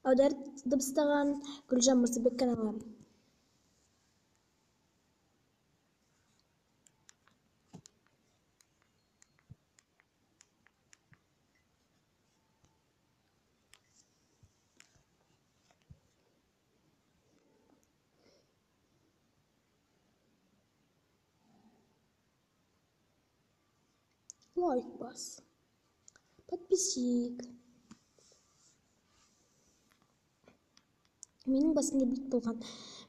Аудар дыбыстаған Гүлжан Мырзабек каналы. Лайк бас. Подписчик. Менің басымда бүйтіп болған.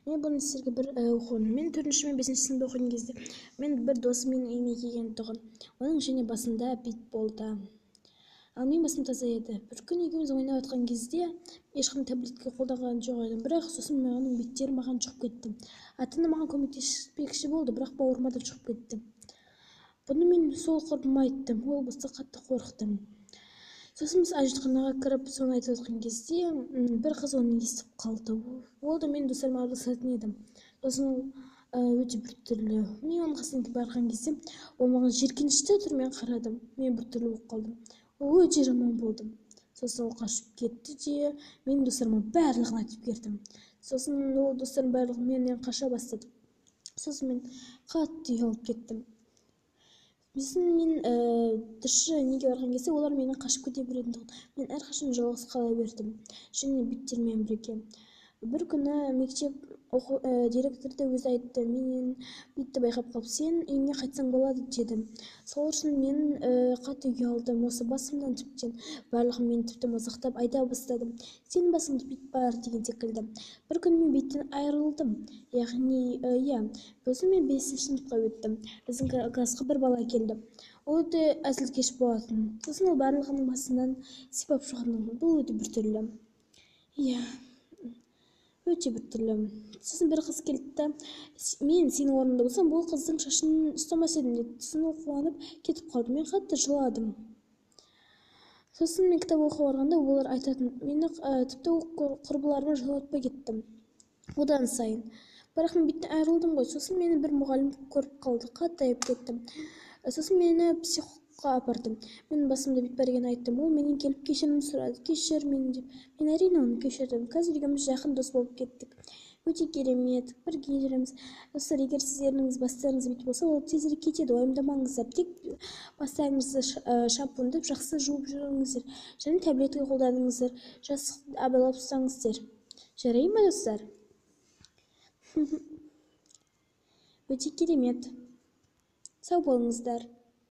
Мен бұны сіздерге бір оқуын. Мен 4-ші мен 5-ші сыныпта оқыған кезде мен бір досым менің үйіме келген тұғын. Оның және басында бүйтіп болды. Ал мен басым таза еді. Бір күн екеуміз ойнап жатқан кезде ешқандай таблетка қолданған жоқ едім. Бірақ сосын оның беттері маған шығып кетті. Ата-анам маған көмектеспекші болды, бірақ бауырыма да шығып кетті. Бұны мен сол құрбыма айттым. Ол болса қатты қорықты. Сосын біз әжетханаға кіріп соны айтып жатқан кезде бір қыз оны естіп қалды. Ол да мен достарыма араласатын едім. Сосын өте біртүрлі. Мен оның қасына барған кезде ол маған жеркенішті түрмен қарадым. Мен біртүрлі болып қалдым. Ол өте жаман болды. Сосын ол қашып кетті де менің достарыма барлығын айтып бердім. Сосын ол достарым барлығы менен қаша бастады. Сосын мен қатты ұялып кеттім. Мен дұрысы неге барған кезде олар мені қашып кете беретін тұғын. Мен әрқашан жалғыз қала бердім. Және беттермен бірге. Бір күні мектеп директор да өзі айтты, менен бүйтті байқап қалып, сен үйіңе қайтсаң болады деді. Сол үшін мен қатты ұялдым. Осы басымнан тіптен барлығы мені тіпті мазақтап айта бастадым. Сенің басыңда бүйтіп бар деген секілді. Бір күні мен беттен айырылдым. Яғни, сосын мен 5-ші сыныпқа өттім. Біздің классқа бір бала келді. Ол өте әзілкеш болатын. Сосын ол барлығының басынан сипап шығарды. Бұл өте біртүрлі. Өте біртүрлі. Сосын бір қыз келді да, мен сенің орнында болсам, бұл қыздың шашын ұстамас едім деді. Сосын ол қуанып кетіп қалды. Мен қатты жыладым. Сосын мен кітап оқуға барғанда олар айтатын, мені тіпті құрбыларыма жылатпай кеттім. Одан сайын. Бірақ мен беттен айырылдым ғой. Сосын мені бір мұғалім көріп қалды. Қатты айып кеттім. Сосын мені психологқа апарды. Мен басымда бүйтіп бәрген айттым. Ол менен келіп кешірім сұрады. Кешір мені деп. Мен әрине оны кешірдім. Қазір екеуміз жақын дос болып кеттік. Өте керемет. Бірге жүреміз. Достар, егер сіздеріңіз бастарыңыз бүйтіп болса, ол тезірек кетеді. Уайымдамаңыздар. Тек бастарыңызды шампундап жақсы жуып жүріңіздер. Және таблетка қолданыңыздар. Жастықты абайлап ұстаңыздар. Жарай ма, достар? Өте керемет. Сау болыңыздар.